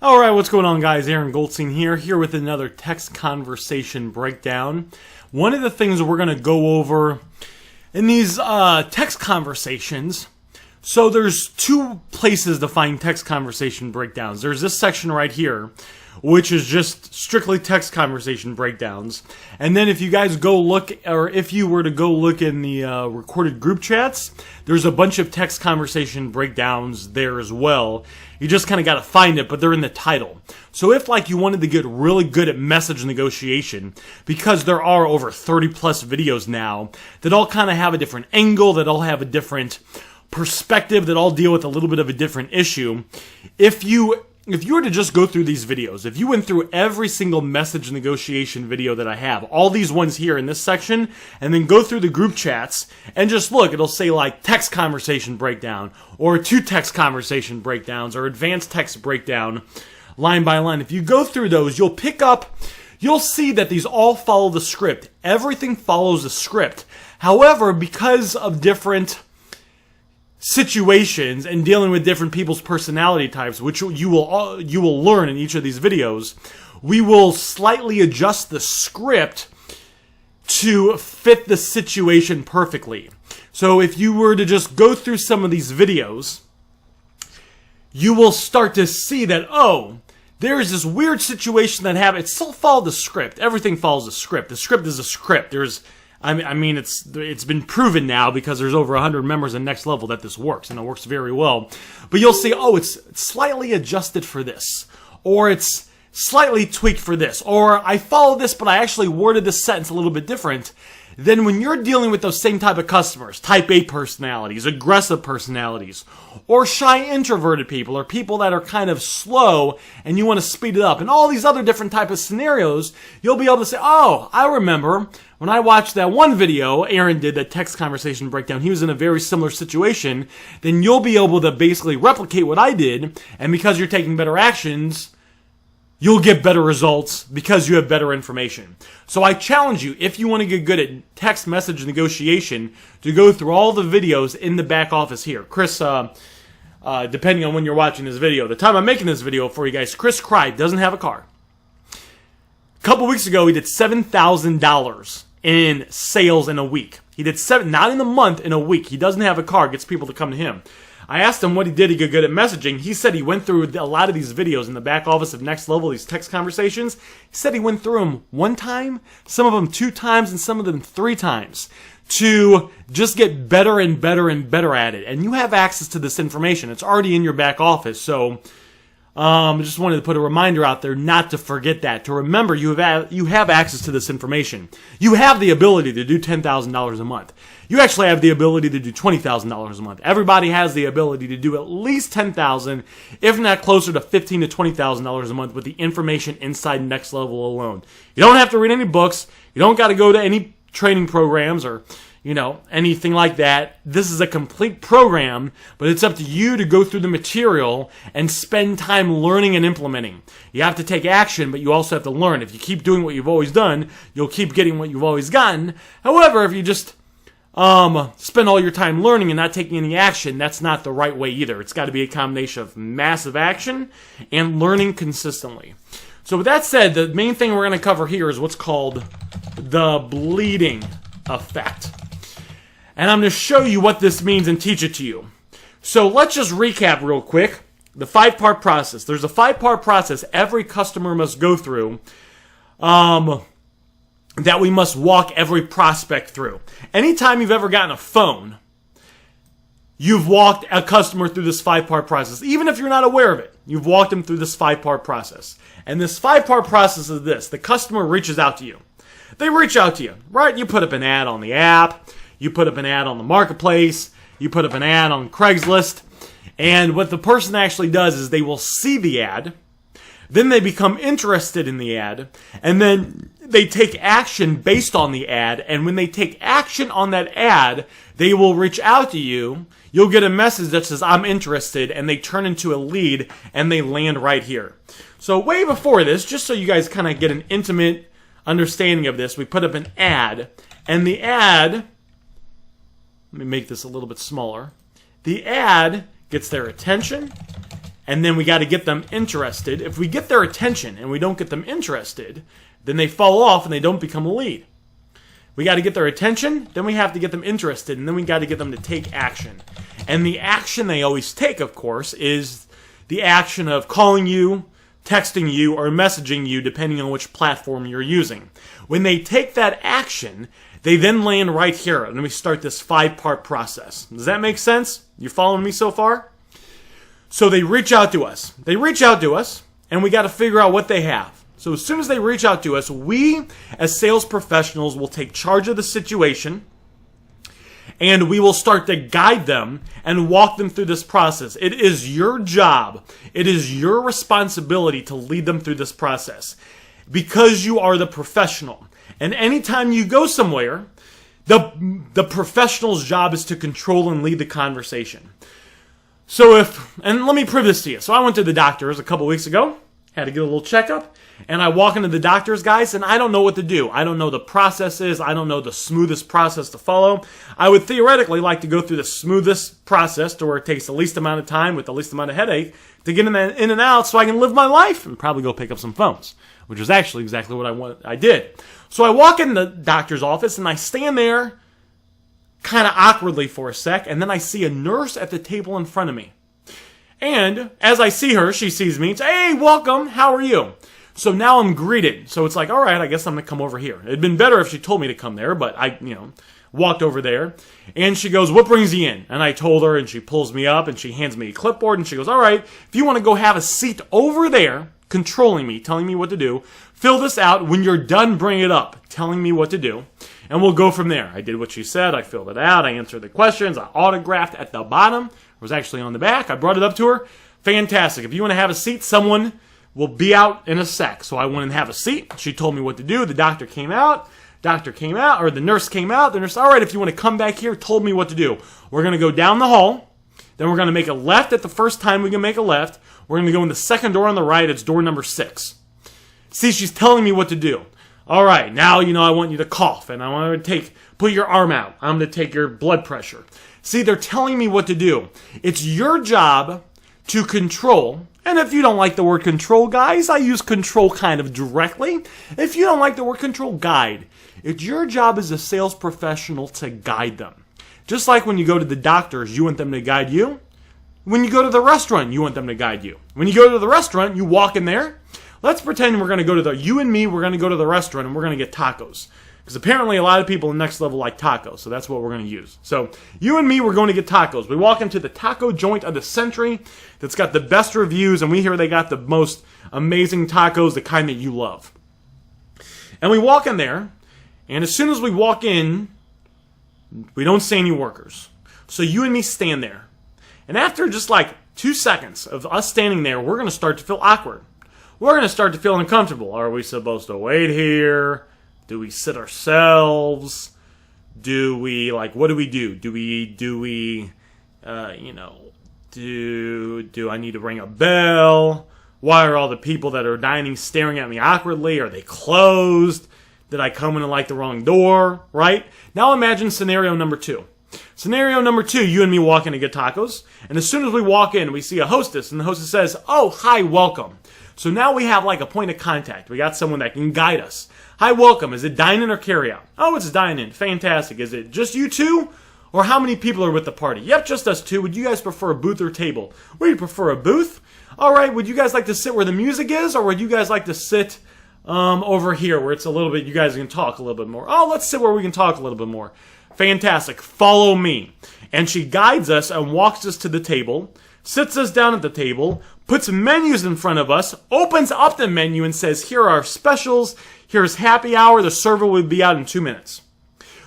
Alright, what's going on, guys? Aaron Goldstein here with another text conversation breakdown. One of the things we're going to go over in these text conversations, so there's two places to find text conversation breakdowns. There's this section right here, which is just strictly text conversation breakdowns. And then if you guys go look, or if you were to go look in the recorded group chats, there's a bunch of text conversation breakdowns there as well. You just kind of got to find it, but they're in the title. So if like you wanted to get really good at message negotiation, because there are over 30 plus videos now that all kind of have a different angle, that all have a different perspective, that all deal with a little bit of a different issue, if you were to just go through these videos, if you went through every single message negotiation video that I have, all these ones here in this section, and then go through the group chats and just look, it'll say like text conversation breakdown, or two text conversation breakdowns, or advanced text breakdown, line by line. If you go through those, you'll see that these all follow the script. Everything follows the script. However, because of different situations and dealing with different people's personality types, which you will learn in each of these videos, we will slightly adjust the script to fit the situation perfectly. So if you were to just go through some of these videos, you will start to see that, oh, there is this weird situation that happened. It still followed the script. Everything follows the script. The script is a script. It's been proven now, because there's over 100 members in Next Level, that this works, and it works very well. But you'll see, oh, it's slightly adjusted for this, or it's slightly tweaked for this, or I followed this, but I actually worded this sentence a little bit different. Then when you're dealing with those same type of customers, type A personalities, aggressive personalities, or shy introverted people, or people that are kind of slow and you want to speed it up, and all these other different type of scenarios, you'll be able to say, oh, I remember when I watched that one video Aaron did, that text conversation breakdown, he was in a very similar situation. Then you'll be able to basically replicate what I did, and because you're taking better actions, you'll get better results because you have better information. So I challenge you, if you want to get good at text message negotiation, to go through all the videos in the back office here. Chris, depending on when you're watching this video, the time I'm making this video for you guys, Chris Cried doesn't have a car. A couple weeks ago, he did $7,000 in sales in a week. He did not in a month, in a week. He doesn't have a car, gets people to come to him. I asked him what he did to get good at messaging. He said he went through a lot of these videos in the back office of Next Level, these text conversations. He said he went through them one time, some of them 2 times, and some of them 3 times, to just get better and better and better at it. And you have access to this information. It's already in your back office, so I just wanted to put a reminder out there not to forget that. To remember, you have access to this information. You have the ability to do $10,000 a month. You actually have the ability to do $20,000 a month. Everybody has the ability to do at least $10,000, if not closer to $15,000 to $20,000 a month with the information inside Next Level alone. You don't have to read any books. You don't got to go to any training programs or anything like that. This is a complete program, but it's up to you to go through the material and spend time learning and implementing. You have to take action, but you also have to learn. If you keep doing what you've always done, you'll keep getting what you've always gotten. However, if you just spend all your time learning and not taking any action, that's not the right way either. It's got to be a combination of massive action and learning consistently. So with that said, the main thing we're going to cover here is what's called the bleeding effect. And I'm going to show you what this means and teach it to you. So let's just recap real quick. The 5-part process. There's a 5-part process every customer must go through, that we must walk every prospect through. Anytime you've ever gotten a phone, you've walked a customer through this 5-part process. Even if you're not aware of it, you've walked them through this 5-part process. And this 5-part process is this. The customer reaches out to you. They reach out to you, right? You put up an ad on the app. You put up an ad on the marketplace. You put up an ad on Craigslist. And what the person actually does is they will see the ad. Then they become interested in the ad. And then they take action based on the ad. And when they take action on that ad, they will reach out to you. You'll get a message that says, I'm interested. And they turn into a lead and they land right here. So way before this, just so you guys kind of get an intimate understanding of this, we put up an ad. And the ad, let me make this a little bit smaller. The ad gets their attention. And then we got to get them interested. If we get their attention and we don't get them interested, then they fall off and they don't become a lead. We got to get their attention, then we have to get them interested, and then we got to get them to take action. And the action they always take, of course, is the action of calling you, texting you, or messaging you, depending on which platform you're using. When they take that action, they then land right here, and we start this 5-part process. Does that make sense? You following me so far? So they reach out to us. And we got to figure out what they have. So as soon as they reach out to us, we, as sales professionals, will take charge of the situation, and we will start to guide them and walk them through this process. It is your job. It is your responsibility to lead them through this process because you are the professional. And anytime you go somewhere, the professional's job is to control and lead the conversation. And let me prove this to you. So I went to the doctor's a couple weeks ago, had to get a little checkup, and I walk into the doctor's, guys, and I don't know what to do. I don't know the processes. I don't know the smoothest process to follow. I would theoretically like to go through the smoothest process to where it takes the least amount of time with the least amount of headache to get in and out so I can live my life and probably go pick up some phones, which is actually exactly what I did. So I walk in the doctor's office, and I stand there kind of awkwardly for a sec, and then I see a nurse at the table in front of me. And as I see her, she sees me and says, "Hey, welcome, how are you?" So now I'm greeted. So it's like, all right, I guess I'm going to come over here. It'd been better if she told me to come there, but I, walked over there. And she goes, "What brings you in?" And I told her, and she pulls me up, and she hands me a clipboard, and she goes, "All right, if you want to go have a seat over there," controlling me, telling me what to do, "fill this out. When you're done, bring it up," telling me what to do. And we'll go from there. I did what she said. I filled it out. I answered the questions. I autographed at the bottom. It was actually on the back. I brought it up to her. Fantastic. If you want to have a seat, someone will be out in a sec. So I went and have a seat. She told me what to do. The doctor came out. Or the nurse came out. The nurse, "All right, if you want to come back here," told me what to do. We're going to go down the hall. Then we're going to make a left at the first time we can make a left. We're going to go in the second door on the right. It's door number 6. See, she's telling me what to do. All right, now, I want you to cough, and I want to put your arm out. I'm going to take your blood pressure. See, they're telling me what to do. It's your job to control. And if you don't like the word control, guys, I use control kind of directly. If you don't like the word control, guide. It's your job as a sales professional to guide them. Just like when you go to the doctors, you want them to guide you. When you go to the restaurant, you want them to guide you. When you go to the restaurant, you walk in there. Let's pretend we're going to go to you and me, we're going to go to the restaurant and we're going to get tacos. Because apparently a lot of people in Next Level like tacos, so that's what we're going to use. So you and me, we're going to get tacos. We walk into the taco joint of the century that's got the best reviews, and we hear they got the most amazing tacos, the kind that you love. And we walk in there, and as soon as we walk in, we don't see any workers. So you and me stand there. And after just like 2 seconds of us standing there, we're going to start to feel awkward. We're going to start to feel uncomfortable. Are we supposed to wait here? Do we sit ourselves? Do we, what do we do? Do I need to ring a bell? Why are all the people that are dining staring at me awkwardly? Are they closed? Did I come in the wrong door? Right? Now imagine scenario number 2. Scenario number 2, you and me walk in to get tacos. And as soon as we walk in, we see a hostess. And the hostess says, "Oh, hi, welcome." So now we have a point of contact. We got someone that can guide us. "Hi, welcome. Is it dine-in or carry-out?" "Oh, it's dine-in. Fantastic. Is it just you two? Or how many people are with the party?" "Yep, just us two. Would you guys prefer a booth or table?" "Would you prefer a booth?" "All right. Would you guys like to sit where the music is? Or would you guys like to sit over here where it's a little bit, you guys can talk a little bit more?" "Oh, let's sit where we can talk a little bit more." "Fantastic. Follow me." And she guides us and walks us to the table, sits us down at the table, puts menus in front of us, opens up the menu and says, "Here are our specials. Here's happy hour. The server will be out in 2 minutes."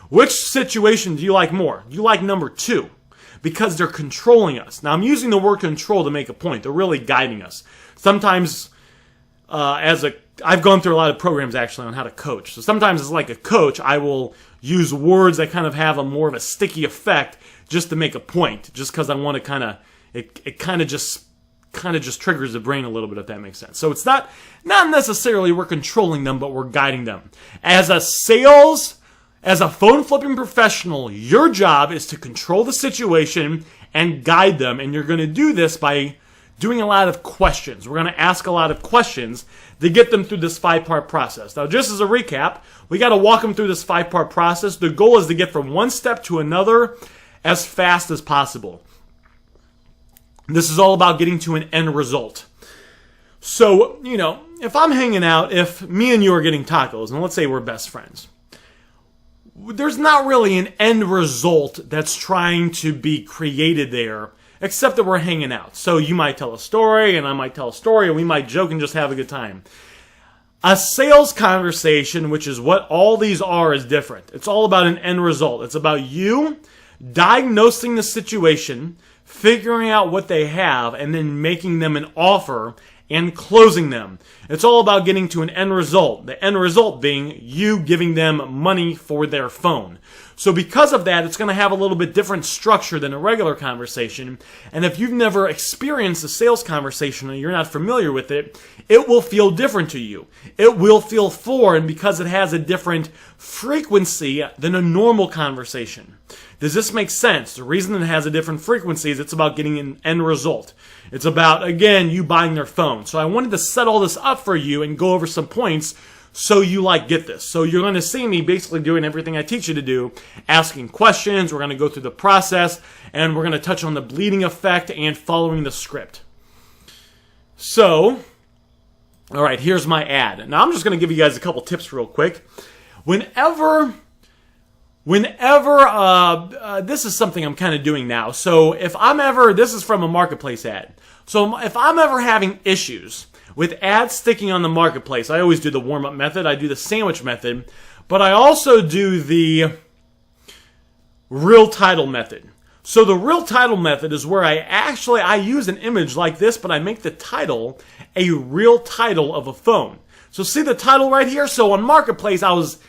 Which situation do you like more? Do you like number 2? Because they're controlling us. Now, I'm using the word control to make a point. They're really guiding us. Sometimes, I've gone through a lot of programs actually on how to coach. So sometimes as a coach, I will use words that kind of have more of a sticky effect just to make a point. Just because I want to it kind of just triggers the brain a little bit, if that makes sense. So it's not necessarily we're controlling them, but we're guiding them. As a phone flipping professional, your job is to control the situation and guide them, and you're going to do this by doing a lot of questions. We're going to ask a lot of questions to get them through this 5-part process. Now, just as a recap, we got to walk them through this 5-part process. The goal is to get from one step to another as fast as possible. This is all about getting to an end result. So, if I'm hanging out, if me and you are getting tacos, and let's say we're best friends, there's not really an end result that's trying to be created there, except that we're hanging out. So you might tell a story, and I might tell a story, and we might joke and just have a good time. A sales conversation, which is what all these are, is different. It's all about an end result. It's about you diagnosing the situation, figuring out what they have, and then making them an offer and closing them. It's all about getting to an end result. The end result being you giving them money for their phone. So because of that, it's going to have a little bit different structure than a regular conversation. And if you've never experienced a sales conversation or you're not familiar with it, it will feel different to you. It will feel foreign because it has a different frequency than a normal conversation. Does this make sense? The reason it has a different frequency is it's about getting an end result. It's about, again, you buying their phone. So I wanted to set all this up for you and go over some points so you get this. So you're going to see me basically doing everything I teach you to do, asking questions. We're going to go through the process, and we're going to touch on the bleeding effect and following the script. So, all right, here's my ad. Now I'm just going to give you guys a couple tips real quick. Whenever this is something I'm kind of doing now. So this is from a marketplace ad. So if I'm ever having issues with ads sticking on the marketplace, I always do the warm-up method. I do the sandwich method, but I also do the real title method. So the real title method is where I use an image like this, but I make the title a real title of a phone. So see the title right here? So on marketplace, I was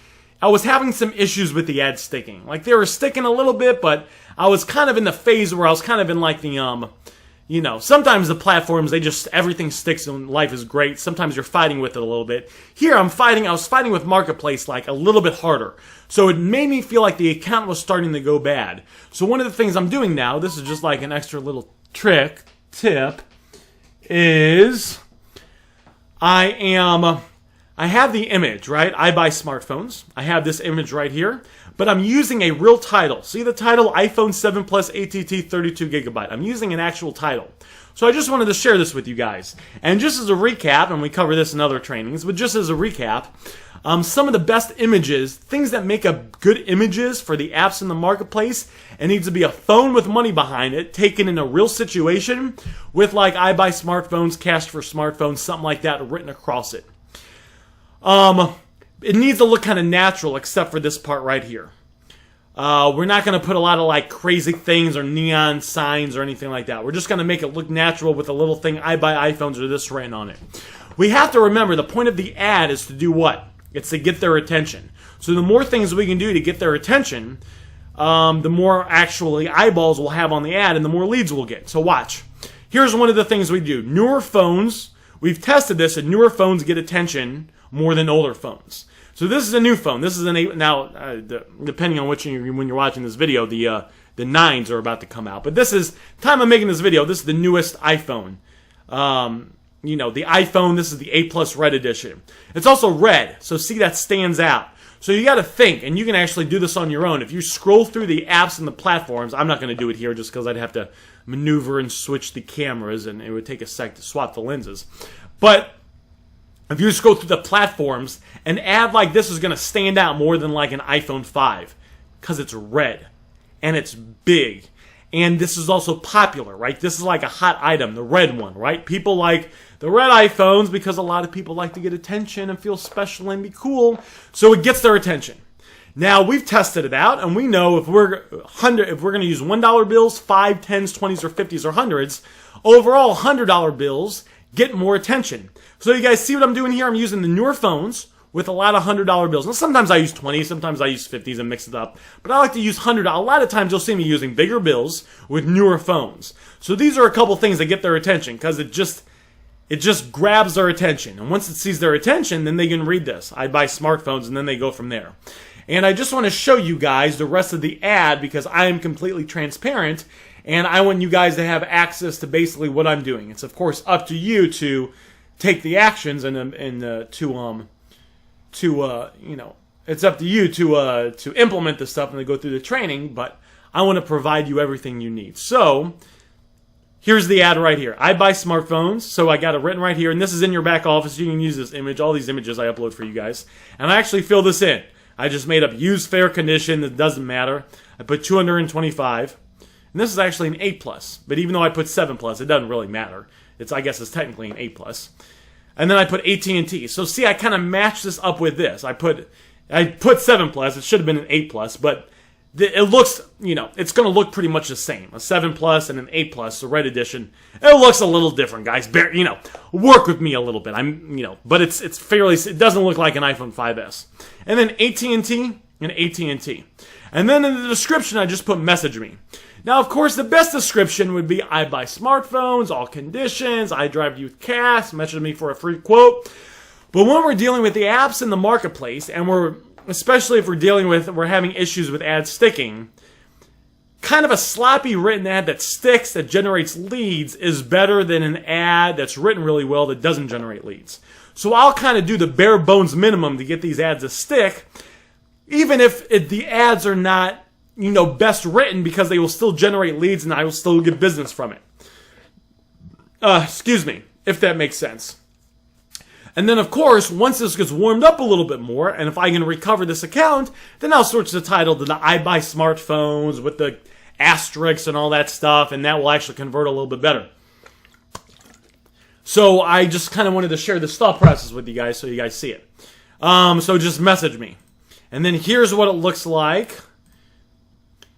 having some issues with the ads sticking. Like they were sticking a little bit, but I was kind of in the phase where I was kind of in like the, sometimes the platforms, everything sticks and life is great. Sometimes you're fighting with it a little bit. Here I was fighting with marketplace like a little bit harder. So it made me feel like the account was starting to go bad. So one of the things I'm doing now, this is just like an extra little tip, is I have the image, right? I buy smartphones. I have this image right here, but I'm using a real title. See the title? iPhone 7 Plus ATT 32 gigabyte. I'm using an actual title. So I just wanted to share this with you guys. And just as a recap, and we cover this in other trainings, but just as a recap, some of the best images, things that make up good images for the apps in the marketplace, it needs to be a phone with money behind it, taken in a real situation with like I buy smartphones, cash for smartphones, something like that written across it. It needs to look kind of natural except for this part right here. We're not going to put a lot of like crazy things or neon signs or anything like that. We're just going to make it look natural with a little thing, I buy iPhones or this written on it. We have to remember the point of the ad is to do what? It's to get their attention. So the more things we can do to get their attention, the more actually eyeballs we'll have on the ad and the more leads we'll get. So watch. Here's one of the things we do. Newer phones, we've tested this, and newer phones get attention more than older phones. So this is a new phone. This is an 8. Now, depending on when you're watching this video, the 9s are about to come out. But this is time I'm making this video. This is the newest iPhone. The iPhone. This is the 8 Plus Red Edition. It's also red, so see that stands out. So you got to think, and you can actually do this on your own. If you scroll through the apps and the platforms, I'm not going to do it here just because I'd have to maneuver and switch the cameras, and it would take a sec to swap the lenses. But if you just go through the platforms, an ad like this is going to stand out more than like an iPhone 5 because it's red and it's big. And this is also popular, right? This is like a hot item, the red one, right? People like the red iPhones because a lot of people like to get attention and feel special and be cool. So it gets their attention. Now, we've tested it out, and we know if we're going to use $1 bills, 5, 10s, 20s, or 50s, or 100s, overall $100 bills get more attention. So you guys see what I'm doing here? I'm using the newer phones with a lot of $100 bills. Now, sometimes I use 20s, sometimes I use 50s and mix it up. But I like to use $100. A lot of times you'll see me using bigger bills with newer phones. So these are a couple things that get their attention because it just grabs their attention. And once it sees their attention, then they can read this. I buy smartphones, and then they go from there. And I just want to show you guys the rest of the ad because I am completely transparent And I want you guys to have access to basically what I'm doing. It's of course up to you to take the actions and it's up to you to implement the stuff and to go through the training, but I want to provide you everything you need. So here's the ad right here. I buy smartphones, so I got it written right here, and this is in your back office. You can use this image, all these images I upload for you guys, and I actually fill this in. I just made up used fair condition. It doesn't matter. I put 225, and this is actually an 8+, but even though I put 7+, it doesn't really matter. I guess it's technically an 8+. And then I put AT&T. So see, I kind of matched this up with this. I put 7+. It should have been an 8+, but it looks, it's going to look pretty much the same. A 7+ and an 8+, the red edition. It looks a little different, guys. Work with me a little bit. But it's fairly. It doesn't look like an iPhone 5S. And then AT&T and AT&T. And then in the description, I just put message me. Now, of course, the best description would be I buy smartphones, all conditions, I drive youth cast, message me for a free quote. But when we're dealing with the apps in the marketplace, and especially if we're having issues with ads sticking, kind of a sloppy written ad that sticks, that generates leads, is better than an ad that's written really well that doesn't generate leads. So I'll kind of do the bare bones minimum to get these ads to stick, even if the ads are not best written, because they will still generate leads and I will still get business from it. Excuse me, if that makes sense. And then, of course, once this gets warmed up a little bit more, and if I can recover this account, then I'll switch the title to the I buy smartphones with the asterisks and all that stuff, and that will actually convert a little bit better. So I just kind of wanted to share this thought process with you guys so you guys see it. So just message me. And then here's what it looks like.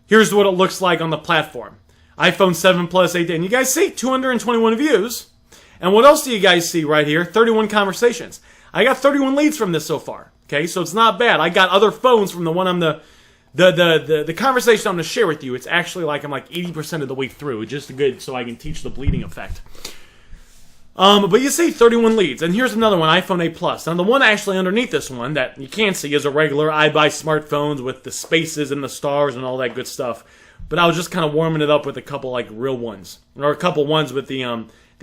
Here's what it looks like on the platform. iPhone 7+, 8, and you guys see 221 views. And what else do you guys see right here? 31 conversations. I got 31 leads from this so far. Okay, so it's not bad. I got other phones from the one I'm the conversation I'm going to share with you. It's actually like I'm like 80% of the way through, just good so I can teach the bleeding effect. But you see 31 leads. And here's another one, iPhone 8 Plus. Now the one actually underneath this one that you can't see is a regular I buy smartphones with the spaces and the stars and all that good stuff. But I was just kind of warming it up with a couple like real ones. Or a couple ones with the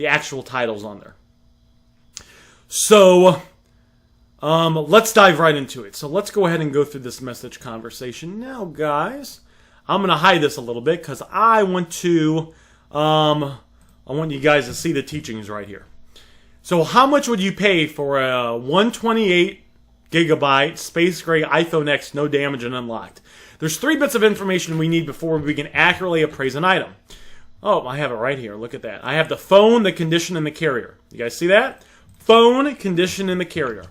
actual titles on there. So let's dive right into it. So let's go ahead and go through this message conversation. Now guys, I'm going to hide this a little bit because I want you guys to see the teachings right here. So how much would you pay for a 128 gigabyte space gray iPhone X, no damage and unlocked? There's 3 bits of information we need before we can accurately appraise an item. Oh, I have it right here. Look at that. I have the phone, the condition, and the carrier. You guys see that? Phone, condition, and the carrier.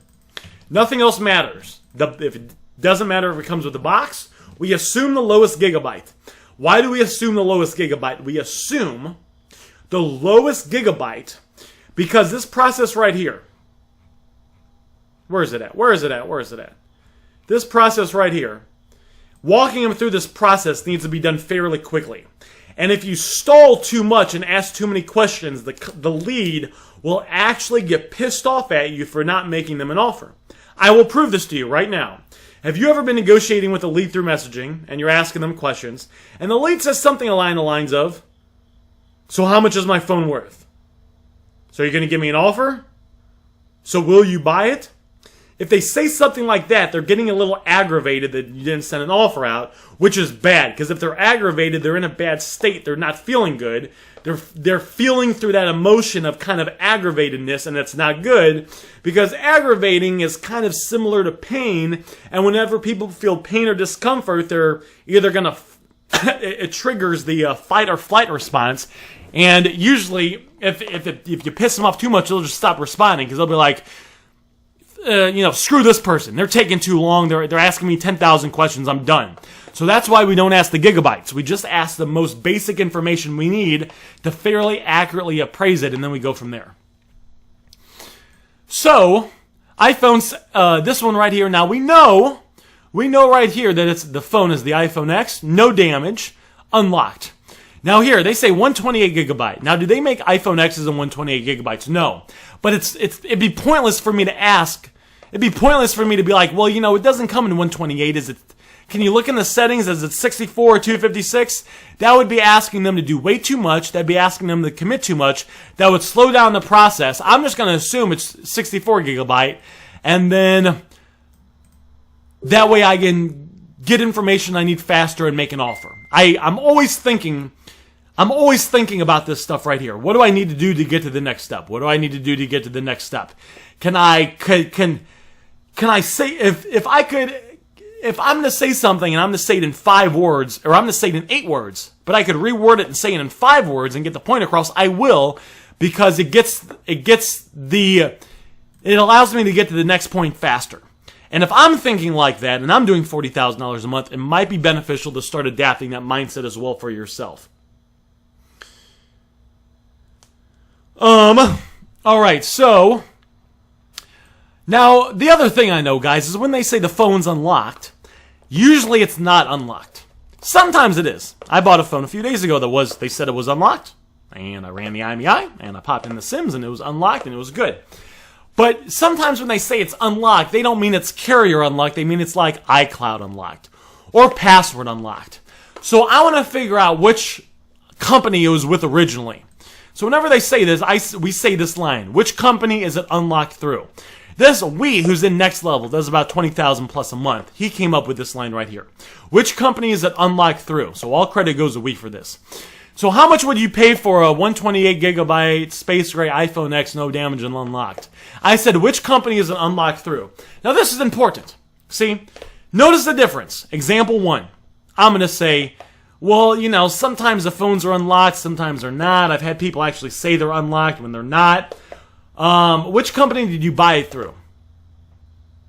Nothing else matters. If it doesn't matter if it comes with the box, we assume the lowest gigabyte. Why do we assume the lowest gigabyte? We assume the lowest gigabyte because this process right here. Where is it at? Where is it at? Where is it at? This process right here. Walking them through this process needs to be done fairly quickly. And if you stall too much and ask too many questions, the lead will actually get pissed off at you for not making them an offer. I will prove this to you right now. Have you ever been negotiating with a lead through messaging and you're asking them questions and the lead says something along the lines of, so how much is my phone worth? So you're going to give me an offer? So will you buy it? If they say something like that, they're getting a little aggravated that you didn't send an offer out, which is bad. Because if they're aggravated, they're in a bad state. They're not feeling good. They're feeling through that emotion of kind of aggravatedness, and that's not good. Because aggravating is kind of similar to pain. And whenever people feel pain or discomfort, they're either going to... it triggers the fight or flight response. And usually, if you piss them off too much, they'll just stop responding. Because they'll be like... screw this person. They're taking too long. They're asking me 10,000 questions. I'm done. So that's why we don't ask the gigabytes. We just ask the most basic information we need to fairly accurately appraise it, and then we go from there. So, iPhones, this one right here. Now we know right here that the phone is the iPhone X, no damage, unlocked. Now here, they say 128 gigabyte. Now, do they make iPhone X's and 128 gigabytes? No. But it'd be pointless for me to ask. It'd be pointless for me to be like, well, it doesn't come in 128. Can you look in the settings as it's 64 or 256? That would be asking them to do way too much. That'd be asking them to commit too much. That would slow down the process. I'm just going to assume it's 64 gigabyte. And then that way I can get information I need faster and make an offer. I'm always thinking about this stuff right here. What do I need to do to get to the next step? What do I need to do to get to the next step? Can I say, if I'm going to say something and I'm going to say it in 5 words, or I'm going to say it in 8 words, but I could reword it and say it in 5 words and get the point across, I will, because it allows me to get to the next point faster. And if I'm thinking like that and I'm doing $40,000 a month, it might be beneficial to start adapting that mindset as well for yourself. Alright, so now the other thing I know, guys, is when they say the phone's unlocked, usually it's not unlocked. Sometimes it is. I bought a phone a few days ago they said it was unlocked, and I ran the IMEI, and I popped in the Sims, and it was unlocked, and it was good. But sometimes when they say it's unlocked, they don't mean it's carrier unlocked, they mean it's like iCloud unlocked, or password unlocked. So I want to figure out which company it was with originally. So whenever they say this, we say this line: which company is it unlocked through? This who's in Next Level, does about 20,000 plus a month. He came up with this line right here. Which company is it unlocked through? So all credit goes to for this. So how much would you pay for a 128 gigabyte space gray iPhone X, no damage and unlocked? I said, which company is it unlocked through? Now this is important. See, notice the difference. Example 1. I'm going to say, well, sometimes the phones are unlocked, sometimes they're not. I've had people actually say they're unlocked when they're not. Which company did you buy it through?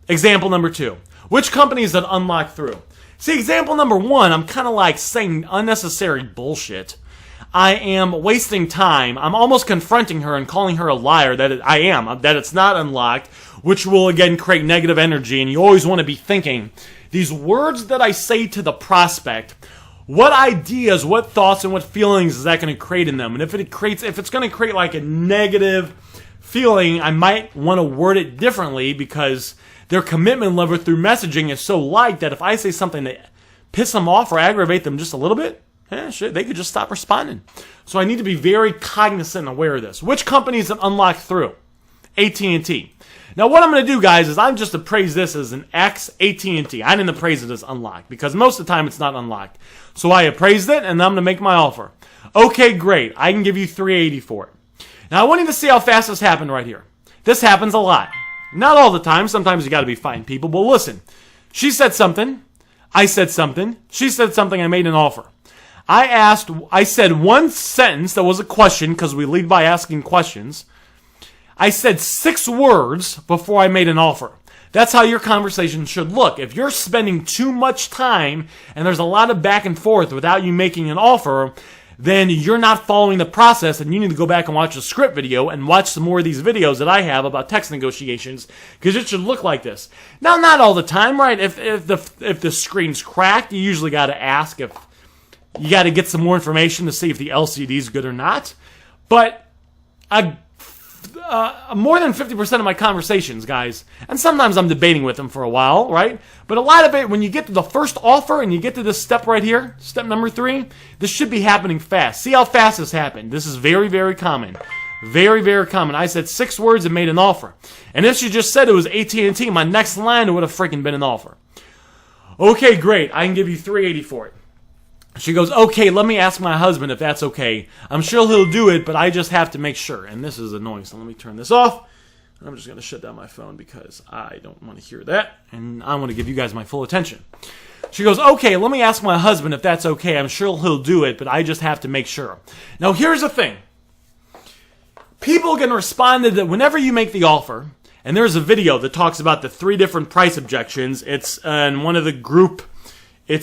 Example number 2. Which company is it unlocked through? See, example number 1, I'm kind of like saying unnecessary bullshit. I am wasting time. I'm almost confronting her and calling her a liar that it's not unlocked, which will again create negative energy. And you always want to be thinking, these words that I say to the prospect, what ideas, what thoughts, and what feelings is that going to create in them? And if it's going to create like a negative feeling, I might want to word it differently, because their commitment level through messaging is so light that if I say something that piss them off or aggravate them just a little bit, they could just stop responding. So I need to be very cognizant and aware of this. Which company is it unlocked through? AT&T. Now what I'm going to do, guys, is I'm just appraise this as an X AT&T. I didn't appraise it as unlocked, because most of the time it's not unlocked. So I appraised it, and I'm going to make my offer. Okay, great. I can give you $380 for it. Now I want you to see how fast this happened right here. This happens a lot. Not all the time. Sometimes you got to be fine people. But listen, she said something. I said something. She said something. I made an offer. I said one sentence that was a question, because we lead by asking questions. I said 6 words before I made an offer. That's how your conversation should look. If you're spending too much time and there's a lot of back and forth without you making an offer, then you're not following the process, and you need to go back and watch the script video and watch some more of these videos that I have about text negotiations, because it should look like this. Now, not all the time, right? If the screen's cracked, you usually got to ask if you got to get some more information to see if the LCD is good or not. But more than 50% of my conversations, guys, and sometimes I'm debating with them for a while, right? But a lot of it, when you get to the first offer and you get to this step right here, step number 3, this should be happening fast. See how fast this happened. This is very, very common. Very, very common. I said 6 words and made an offer. And if she just said it was AT&T, my next line would have freaking been an offer. Okay, great. I can give you $380 for it. She goes, okay, let me ask my husband if that's okay. I'm sure he'll do it, but I just have to make sure. And this is annoying, so let me turn this off. I'm just going to shut down my phone because I don't want to hear that, and I want to give you guys my full attention. She goes, okay, let me ask my husband if that's okay. I'm sure he'll do it, but I just have to make sure. Now, here's the thing. People can respond to that whenever you make the offer, and there's a video that talks about the 3 different price objections. It's in one of the group.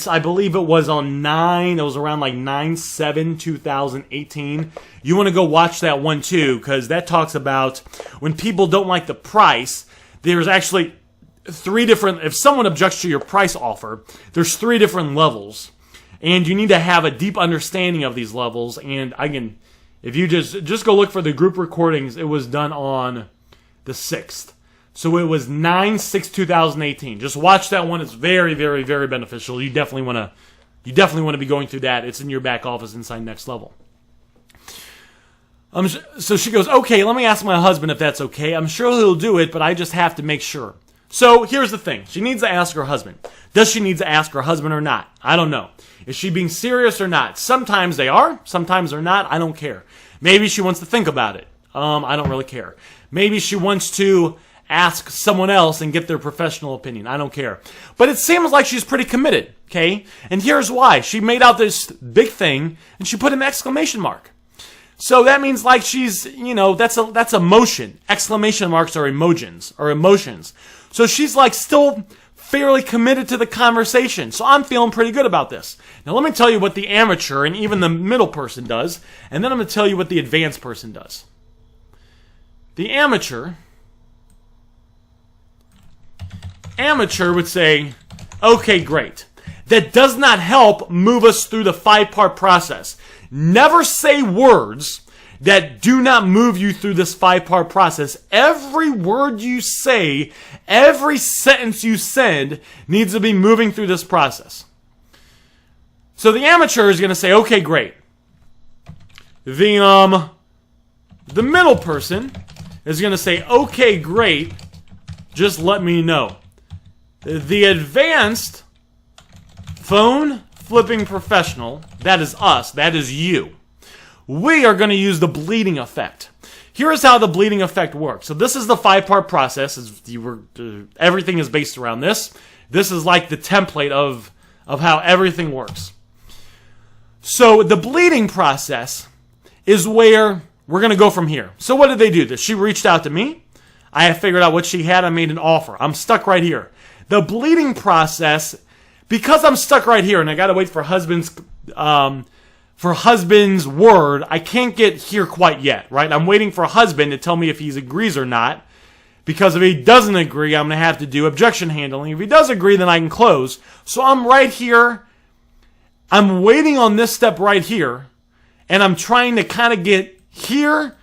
I believe it was on 9, it was around like 9/7/2018. You want to go watch that one too, because that talks about when people don't like the price, there's actually 3 different, if someone objects to your price offer, there's 3 different levels. And you need to have a deep understanding of these levels. And again, if you just go look for the group recordings, it was done on the 6th. So it was 9/6/2018. Just watch that one. It's very, very, very beneficial. You definitely want to be going through that. It's in your back office inside Next Level. So she goes, okay, let me ask my husband if that's okay. I'm sure he'll do it, but I just have to make sure. So here's the thing. She needs to ask her husband. Does she need to ask her husband or not? I don't know. Is she being serious or not? Sometimes they are. Sometimes they're not. I don't care. Maybe she wants to think about it. I don't really care. Maybe she wants to ask someone else and get their professional opinion. I don't care. But it seems like she's pretty committed, okay? And here's why. She made out this big thing, and she put an exclamation mark. So that means like she's, that's emotion. Exclamation marks are emotions. So she's like still fairly committed to the conversation. So I'm feeling pretty good about this. Now let me tell you what the amateur and even the middle person does, and then I'm going to tell you what the advanced person does. The amateur would say, okay, great. That does not help move us through the 5-part process. Never say words that do not move you through this 5-part process. Every word you say, every sentence you send needs to be moving through this process. So the amateur is going to say, okay, great. The middle person is going to say, okay, great. Just let me know. The advanced phone flipping professional, that is us, that is you. We are going to use the bleeding effect. Here is how the bleeding effect works. So this is the 5-part process. Everything is based around this. This is like the template of how everything works. So the bleeding process is where we're going to go from here. So what did they do? She reached out to me. I have figured out what she had. I made an offer. I'm stuck right here. The bleeding process, because I'm stuck right here and I got to wait for husband's word, I can't get here quite yet, right? I'm waiting for husband to tell me if he agrees or not, because if he doesn't agree, I'm going to have to do objection handling. If he does agree, then I can close. So I'm right here. I'm waiting on this step right here, and I'm trying to kind of get here.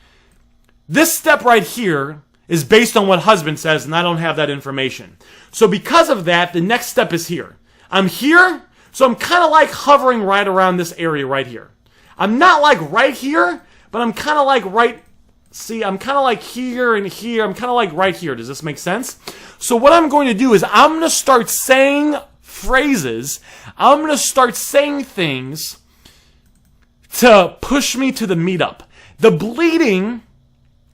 This step right here is based on what husband says, and I don't have that information. So because of that, the next step is here. I'm here, so I'm kind of like hovering right around this area right here. I'm not like right here, but I'm kind of like I'm kind of like here and here. I'm kind of like right here. Does this make sense? So what I'm going to do is I'm going to start saying phrases. I'm going to start saying things to push me to the meetup. The bleeding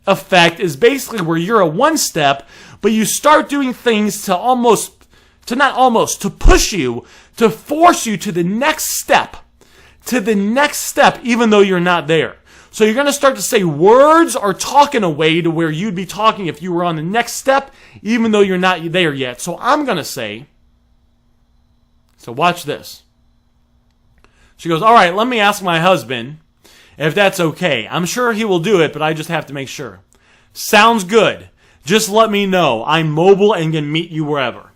effect is basically where you're at one step, but you start doing things to push you, to force you to the next step, even though you're not there. So you're going to start to say words or talk in a way to where you'd be talking if you were on the next step, even though you're not there yet. So I'm going to say, so watch this. She goes, all right, let me ask my husband if that's okay. I'm sure he will do it, but I just have to make sure. Sounds good. Just let me know. I'm mobile and can meet you wherever.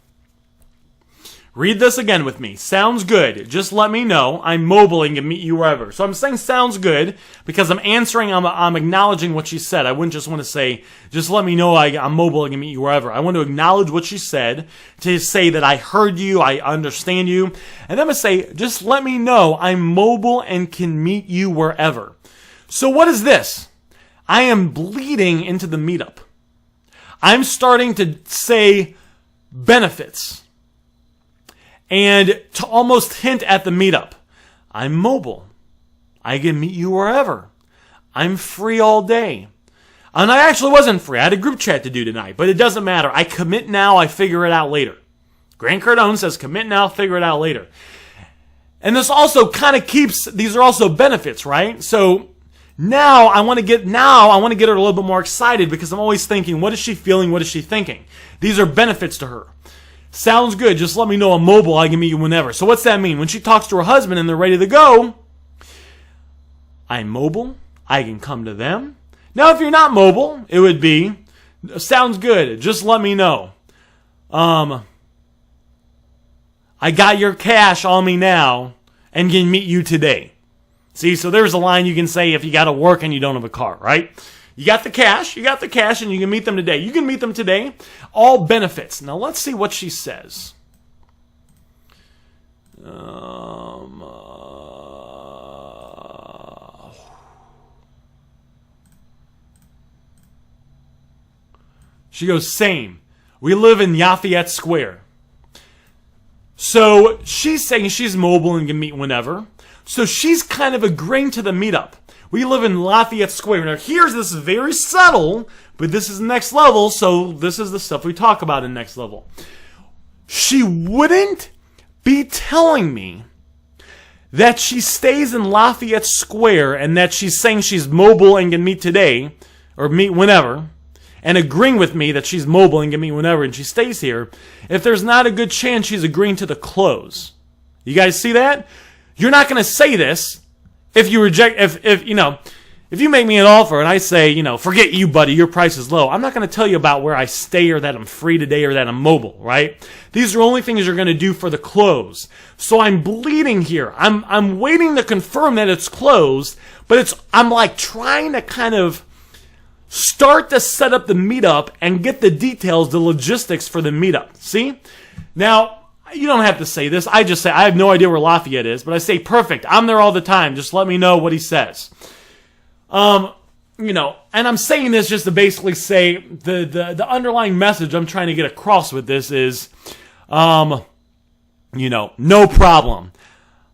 Read this again with me. Sounds good. Just let me know. I'm mobile and can meet you wherever. So I'm saying sounds good because I'm answering, I'm acknowledging what she said. I wouldn't just want to say, just let me know I'm mobile and can meet you wherever. I want to acknowledge what she said, to say that I heard you, I understand you. And then I'm going to say, just let me know I'm mobile and can meet you wherever. So what is this? I am bleeding into the meetup. I'm starting to say benefits. And to almost hint at the meetup. I'm mobile. I can meet you wherever. I'm free all day. And I actually wasn't free. I had a group chat to do tonight, but it doesn't matter. I commit now, I figure it out later. Grant Cardone says commit now, figure it out later. And this also kind of these are also benefits, right? So now I want to get her a little bit more excited because I'm always thinking, what is she feeling? What is she thinking? These are benefits to her. Sounds good. Just let me know I'm mobile. I can meet you whenever. So what's that mean? When she talks to her husband and they're ready to go, I'm mobile. I can come to them. Now, if you're not mobile, it would be, sounds good. Just let me know. I got your cash on me now and can meet you today. See, so there's a line you can say if you got to work and you don't have a car, right? You got the cash, and you can meet them today. You can meet them today. All benefits. Now let's see what she says. She goes, same. We live in Lafayette Square. So she's saying she's mobile and can meet whenever. So she's kind of agreeing to the meetup. We live in Lafayette Square. Now here's this very subtle, but this is next level, so this is the stuff we talk about in next level. She wouldn't be telling me that she stays in Lafayette Square and that she's saying she's mobile and can meet today, or meet whenever, and agreeing with me that she's mobile and can meet whenever and she stays here, if there's not a good chance she's agreeing to the close. You guys see that? You're not going to say this if you reject, if you make me an offer and I say, forget you, buddy, your price is low. I'm not going to tell you about where I stay or that I'm free today or that I'm mobile, right? These are only things you're going to do for the close. So I'm bleeding here. I'm waiting to confirm that it's closed, but I'm like trying to kind of start to set up the meetup and get the details, the logistics for the meetup. See? Now, you don't have to say this. I just say, I have no idea where Lafayette is, but I say, perfect. I'm there all the time. Just let me know what he says. And I'm saying this just to basically say the underlying message I'm trying to get across with this is, no problem.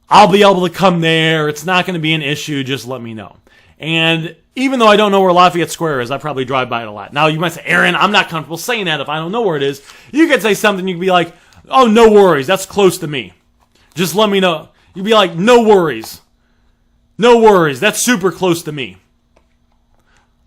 I'll be able to come there. It's not going to be an issue. Just let me know. And even though I don't know where Lafayette Square is, I probably drive by it a lot. Now, you might say, Aaron, I'm not comfortable saying that if I don't know where it is. You could say something, you could be like, oh, no worries, that's close to me. Just let me know. You'd be like, no worries. No worries, that's super close to me.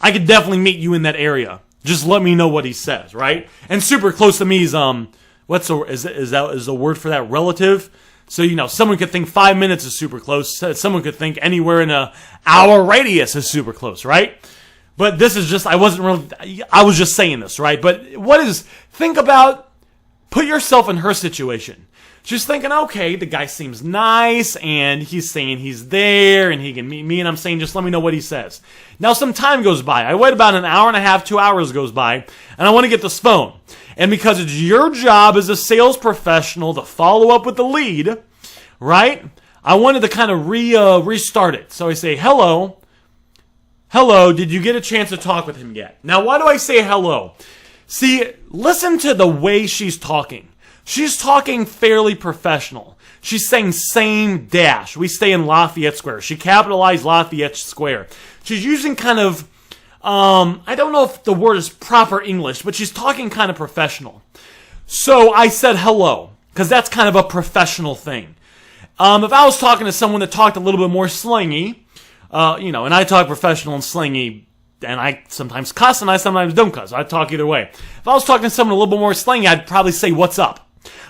I could definitely meet you in that area. Just let me know what he says, right? And super close to me is, is the word for that relative? So, someone could think 5 minutes is super close. Someone could think anywhere in an hour radius is super close, right? But this is just, I was just saying this, right? But put yourself in her situation. She's thinking, okay, the guy seems nice, and he's saying he's there, and he can meet me, and I'm saying, just let me know what he says. Now, some time goes by. I wait about an hour and a half, 2 hours goes by, and I want to get this phone. And because it's your job as a sales professional to follow up with the lead, right? I wanted to kind of restart it. So I say, hello, did you get a chance to talk with him yet? Now, why do I say hello? See, listen to the way she's talking. She's talking fairly professional. She's saying same dash. We stay in Lafayette Square. She capitalized Lafayette Square. She's using kind of, I don't know if the word is proper English, but she's talking kind of professional. So I said hello, because that's kind of a professional thing. If I was talking to someone that talked a little bit more slangy, and I talk professional and slangy, and I sometimes cuss and I sometimes don't cuss. I talk either way. If I was talking to someone a little bit more slangy, I'd probably say, what's up?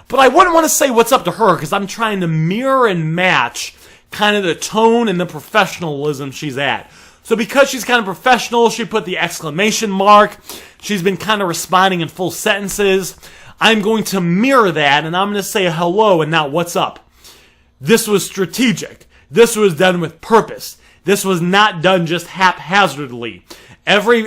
But I wouldn't want to say what's up to her because I'm trying to mirror and match kind of the tone and the professionalism she's at. So because she's kind of professional, she put the exclamation mark. She's been kind of responding in full sentences. I'm going to mirror that, and I'm going to say hello and not what's up. This was strategic. This was done with purpose. This was not done just haphazardly. Every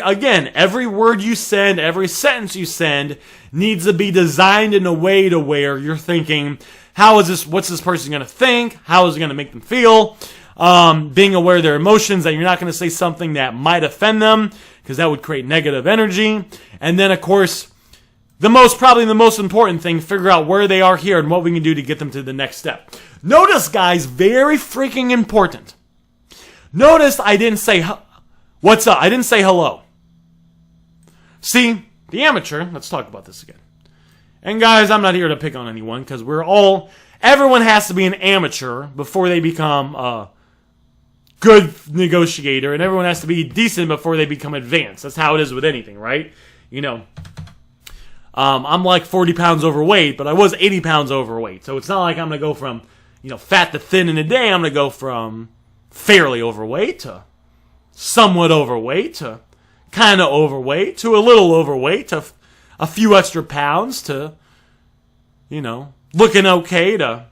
word you send, every sentence you send needs to be designed in a way to where you're thinking, what's this person going to think? How is it going to make them feel? Being aware of their emotions, that you're not going to say something that might offend them, because that would create negative energy. And then, of course, probably the most important thing, figure out where they are here and what we can do to get them to the next step. Notice, guys, very freaking important. Notice I didn't say, what's up? I didn't say hello. See, the amateur, let's talk about this again. And guys, I'm not here to pick on anyone, because everyone has to be an amateur before they become a good negotiator, and everyone has to be decent before they become advanced. That's how it is with anything, right? I'm like 40 pounds overweight, but I was 80 pounds overweight. So it's not like I'm going to go from, fat to thin in a day. I'm going to go from fairly overweight to somewhat overweight to kind of overweight to a little overweight to a few extra pounds to, looking okay to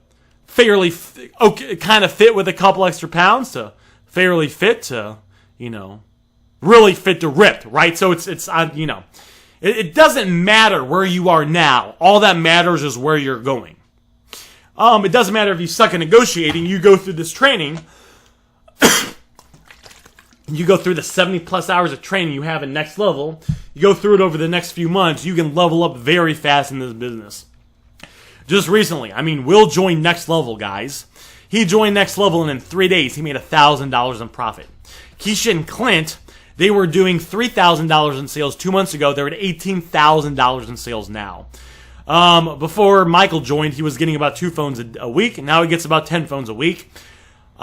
fairly okay, kind of fit with a couple extra pounds to fairly fit to, really fit to ripped, right? So it's you know, it doesn't matter where you are now. All that matters is where you're going. It doesn't matter if you suck at negotiating. You go through this training. You go through the 70 plus hours of training you have in Next Level. You go through it over the next few months. You can level up very fast in this business. Just recently, I mean, Will joined Next Level, guys. He joined Next Level, and in 3 days, he made $1,000 in profit. Keisha and Clint, they were doing $3,000 in sales 2 months ago. They're at $18,000 in sales now. Before Michael joined, he was getting about 2 phones a week, and now he gets about 10 phones a week.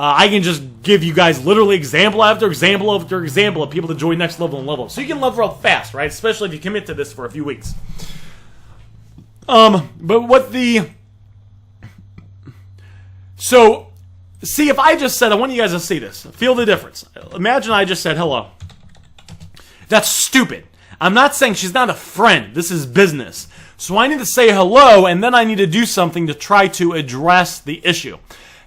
I can just give you guys literally example after example after example of people that join Next Level and level up. So you can level up fast, right? Especially if you commit to this for a few weeks. But what the... So, see, if I just said, I want you guys to see this. Feel the difference. Imagine I just said hello. That's stupid. I'm not saying she's not a friend. This is business. So I need to say hello, and then I need to do something to try to address the issue.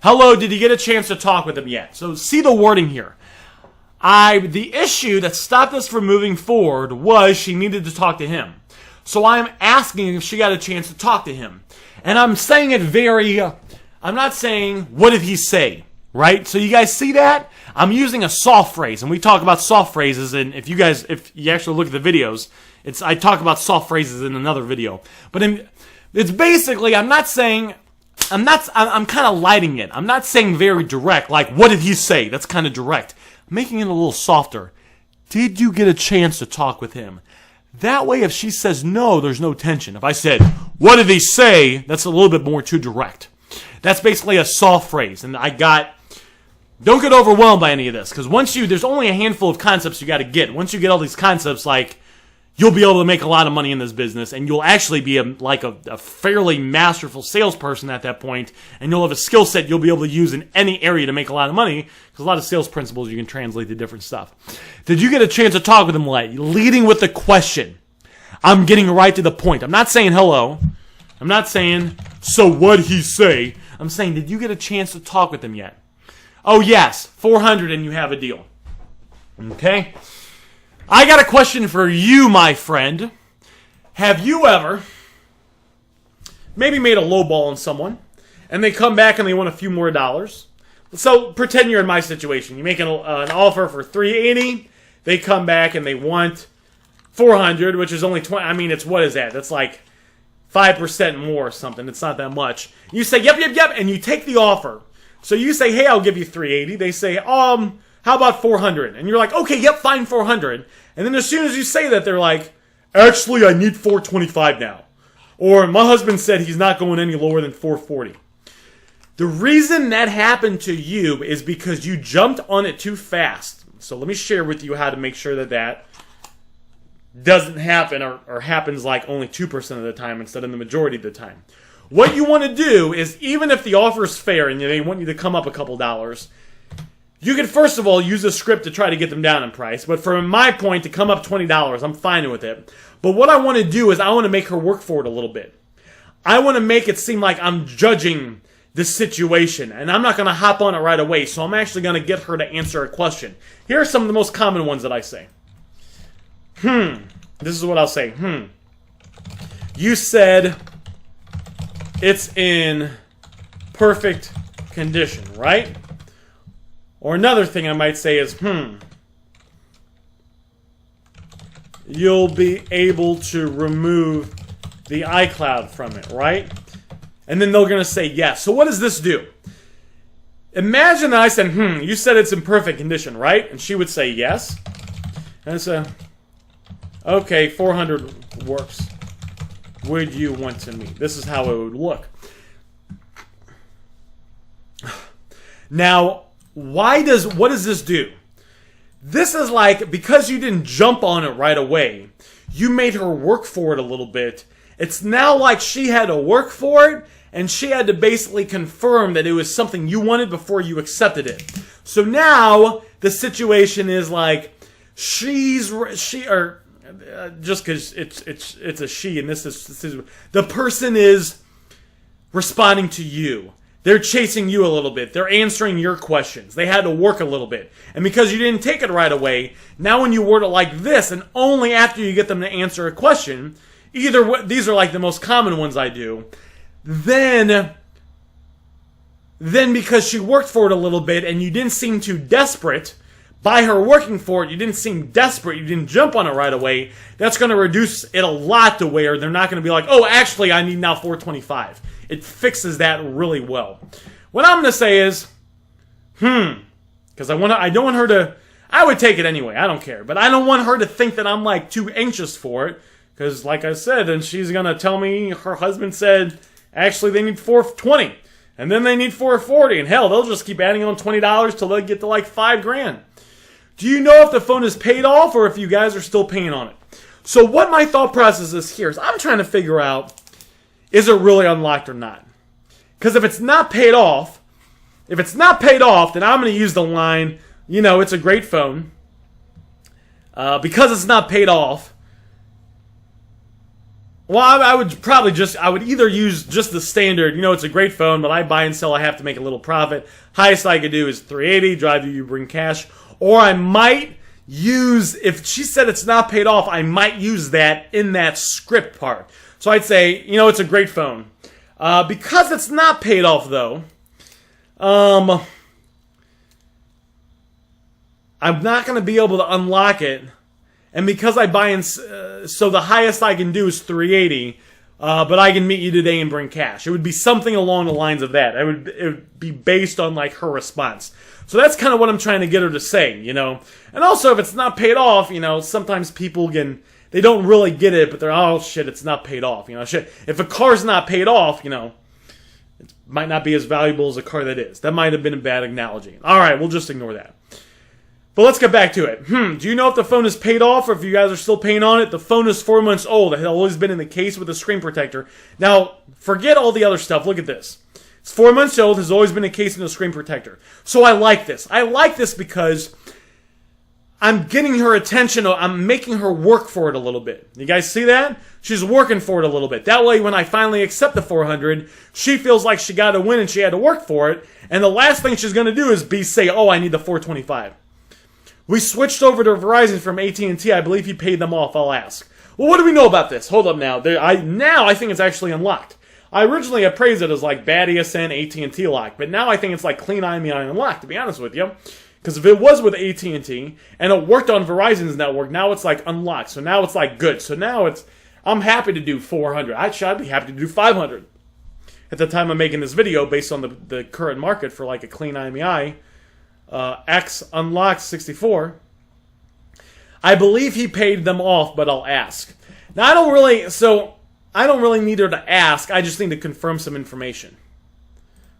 Hello, did you get a chance to talk with him yet? So see the wording here. The issue that stopped us from moving forward was she needed to talk to him. So I'm asking if she got a chance to talk to him. And I'm saying it very... I'm not saying, what did he say? Right? So you guys see that? I'm using a soft phrase, and we talk about soft phrases, and if you actually look at the videos, I talk about soft phrases in another video. But it's basically, I'm kind of lighting it. I'm not saying very direct, like, what did he say? That's kind of direct. I'm making it a little softer. Did you get a chance to talk with him? That way, if she says no, there's no tension. If I said, what did he say? That's a little bit more too direct. That's basically a soft phrase. And don't get overwhelmed by any of this. Because there's only a handful of concepts you got to get. Once you get all these concepts, like, you'll be able to make a lot of money in this business. And you'll actually be a fairly masterful salesperson at that point. And you'll have a skill set you'll be able to use in any area to make a lot of money. Because a lot of sales principles you can translate to different stuff. Did you get a chance to talk with him, leading with the question? I'm getting right to the point. I'm not saying hello. I'm not saying, so what'd he say? I'm saying, did you get a chance to talk with him yet? Oh, yes, 400 and you have a deal. Okay? I got a question for you, my friend. Have you ever maybe made a low ball on someone, and they come back and they want a few more dollars? So pretend you're in my situation. You make an offer for $380. They come back and they want $400, which is only 20. I mean, what is that? That's like 5% more or something. It's not that much. You say, yep, and you take the offer. So you say, hey, I'll give you $380. They say, how about $400? And you're like, okay, yep, fine, $400. And then as soon as you say that, they're like, actually, I need $425 now. Or my husband said he's not going any lower than $440. The reason that happened to you is because you jumped on it too fast. So let me share with you how to make sure that doesn't happen or happens like only 2% of the time instead of the majority of the time. What you want to do is, even if the offer is fair and they want you to come up a couple dollars, you can first of all use a script to try to get them down in price. But from my point, to come up $20, I'm fine with it. But what I want to do is I want to make her work for it a little bit. I want to make it seem like I'm judging the situation, and I'm not going to hop on it right away. So I'm actually going to get her to answer a question. Here are some of the most common ones that I say. This is what I'll say. You said it's in perfect condition, right? Or another thing I might say is, you'll be able to remove the iCloud from it, right? And then they're going to say yes. So what does this do? Imagine that I said, you said it's in perfect condition, right? And she would say yes. And so, okay, 400 works. Would you want to meet? This is how it would look. Now, what does this do? This is like, because you didn't jump on it right away, you made her work for it a little bit. It's now like she had to work for it, and she had to basically confirm that it was something you wanted before you accepted it. So now the situation is like just because it's a she, and this is the person is responding to you. They're chasing you a little bit. They're answering your questions. They had to work a little bit. And because you didn't take it right away, now when you word it like this, and only after you get them to answer a question, these are like the most common ones I do, then because she worked for it a little bit and you didn't seem too desperate, by her working for it, you didn't seem desperate, you didn't jump on it right away, that's going to reduce it a lot to where they're not going to be like, oh, actually, I need now 425. It fixes that really well. What I'm going to say is, because I don't want her to, I would take it anyway, I don't care, but I don't want her to think that I'm like too anxious for it, because like I said, then she's going to tell me her husband said, actually they need 420, and then they need 440, and hell, they'll just keep adding on $20 till they get to like $5,000. Do you know if the phone is paid off or if you guys are still paying on it? So what my thought process is here is I'm trying to figure out, is it really unlocked or not? Because if it's not paid off, then I'm going to use the line, you know, it's a great phone. Because it's not paid off, well, I would either use just the standard, you know, it's a great phone, but I buy and sell, I have to make a little profit. Highest I could do is $380, drive you bring cash. Or I might use, if she said it's not paid off, I might use that in that script part. So I'd say, you know, it's a great phone. Because it's not paid off, though, I'm not going to be able to unlock it. And because I buy in, so the highest I can do is $380, but I can meet you today and bring cash. It would be something along the lines of that. It would be based on, like, her response. So that's kind of what I'm trying to get her to say, you know. And also, if it's not paid off, you know, sometimes people they don't really get it, but they're, oh, shit, it's not paid off. You know, shit, if a car's not paid off, you know, it might not be as valuable as a car that is. That might have been a bad analogy. All right, we'll just ignore that. But let's get back to it. Do you know if the phone is paid off or if you guys are still paying on it? The phone is 4 months old. It had always been in the case with a screen protector. Now, forget all the other stuff. Look at this. It's 4 months old, has always been a case in a screen protector. So I like this. I like this because I'm getting her attention. I'm making her work for it a little bit. You guys see that? She's working for it a little bit. That way, when I finally accept the 400, she feels like she got to win and she had to work for it. And the last thing she's going to do is say, oh, I need the 425. We switched over to Verizon from AT&T. I believe he paid them off. I'll ask. Well, what do we know about this? Hold up now. Now I think it's actually unlocked. I originally appraised it as like bad ESN, AT&T lock, but now I think it's like clean IMEI unlocked, to be honest with you. Because if it was with AT&T and it worked on Verizon's network, now it's like unlocked. So now it's like good. So now I'm happy to do 400. I'd be happy to do 500 at the time I'm making this video based on the current market for like a clean IMEI X unlocked 64. I believe he paid them off, but I'll ask. Now I don't really need her to ask. I just need to confirm some information.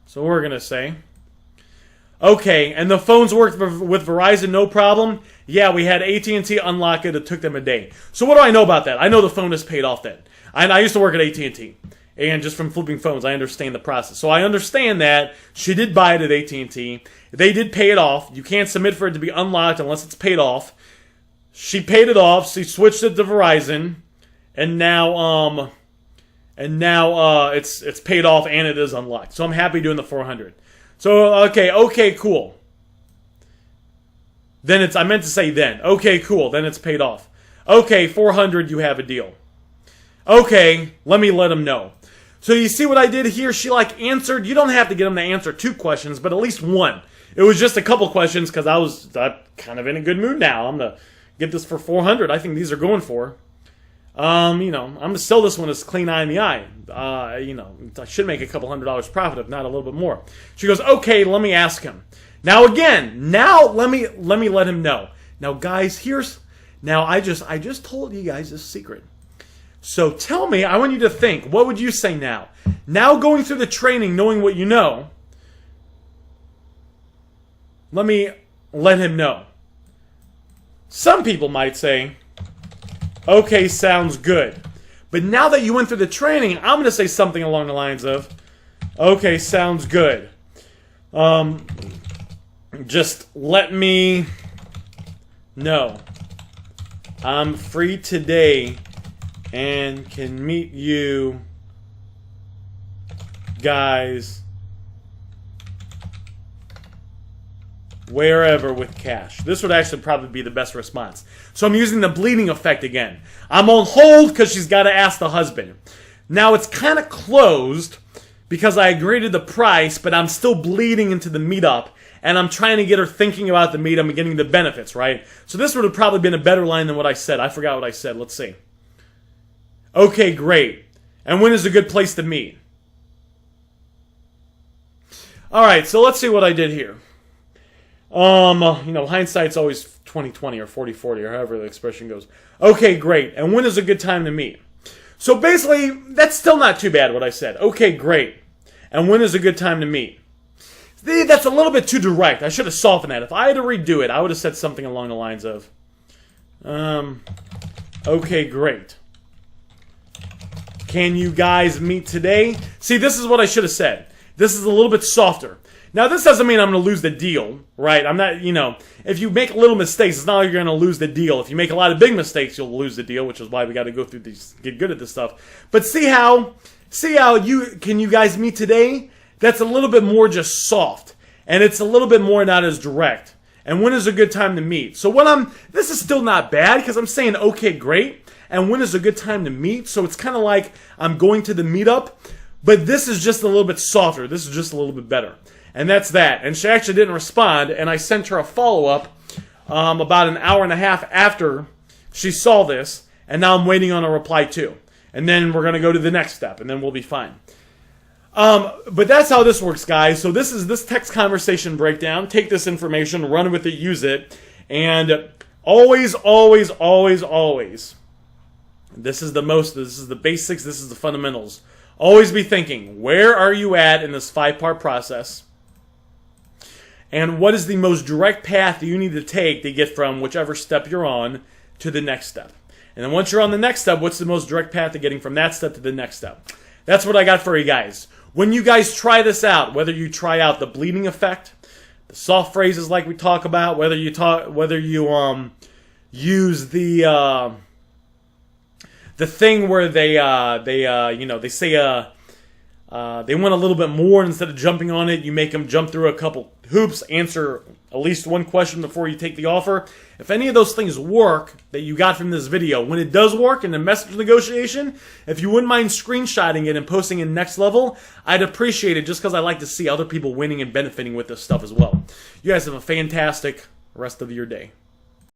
So we're going to say, okay, and the phones worked with Verizon, no problem. Yeah, we had AT&T unlock it. It took them a day. So what do I know about that? I know the phone is paid off then. I used to work at AT&T. And just from flipping phones, I understand the process. So I understand that she did buy it at AT&T. They did pay it off. You can't submit for it to be unlocked unless it's paid off. She paid it off. She switched it to Verizon. And now it's paid off and it is unlocked. So I'm happy doing the 400. So okay, cool. I meant to say then. Okay, cool. Then it's paid off. Okay, 400, you have a deal. Okay, let them know. So you see what I did here? She answered. You don't have to get them to answer 2 questions, but at least 1. It was just a couple questions because I'm kind of in a good mood now. I'm going to get this for 400. I think these are going for. I'm going to sell this one as clean IMEI. I should make a couple $100 profit, if not a little bit more. She goes, okay, let me ask him. Now let me let him know. Now guys, I just told you guys this secret. So tell me, I want you to think, what would you say now? Now going through the training, knowing what you know, let me let him know. Some people might say, okay, sounds good. But now that you went through the training, I'm going to say something along the lines of, okay, sounds good. Just let me know. I'm free today and can meet you guys wherever with cash. This would actually probably be the best response. So I'm using the bleeding effect again. I'm on hold because she's got to ask the husband. Now it's kind of closed because I agreed to the price, but I'm still bleeding into the meetup, and I'm trying to get her thinking about the meetup and getting the benefits, right? So this would have probably been a better line than what I said. I forgot what I said. Let's see. Okay, great. And when is a good place to meet? All right, so let's see what I did here. Hindsight's always 20/20 or 40/40 or however the expression goes. Okay, great. And when is a good time to meet? So basically, that's still not too bad what I said. Okay, great. And when is a good time to meet? That's a little bit too direct. I should have softened that. If I had to redo it, I would have said something along the lines of, okay, great. Can you guys meet today? See, this is what I should have said. This is a little bit softer. Now, this doesn't mean I'm going to lose the deal, right? I'm not, if you make little mistakes, it's not like you're going to lose the deal. If you make a lot of big mistakes, you'll lose the deal, which is why we got to go through these, get good at this stuff. But see how can you guys meet today? That's a little bit more just soft. And it's a little bit more not as direct. And when is a good time to meet? So this is still not bad because I'm saying, okay, great. And when is a good time to meet? So it's kind of like I'm going to the meetup, but this is just a little bit softer. This is just a little bit better. And that's that. And she actually didn't respond, and I sent her a follow-up about an hour and a half after she saw this, and now I'm waiting on a reply too. And then we're going to go to the next step, and then we'll be fine. But that's how this works, guys. So this is this text conversation breakdown. Take this information, run with it, use it, and always, always, always, always. This is the basics, this is the fundamentals. Always be thinking, where are you at in this 5-part process? And what is the most direct path that you need to take to get from whichever step you're on to the next step? And then once you're on the next step, what's the most direct path to getting from that step to the next step? That's what I got for you guys. When you guys try this out, whether you try out the bleeding effect, the soft phrases like we talk about, whether you use the thing where they say they want a little bit more, and instead of jumping on it, you make them jump through a couple hoops, answer at least one question before you take the offer. If any of those things work that you got from this video, when it does work in the message negotiation, if you wouldn't mind screenshotting it and posting it next level, I'd appreciate it just because I like to see other people winning and benefiting with this stuff as well. You guys have a fantastic rest of your day.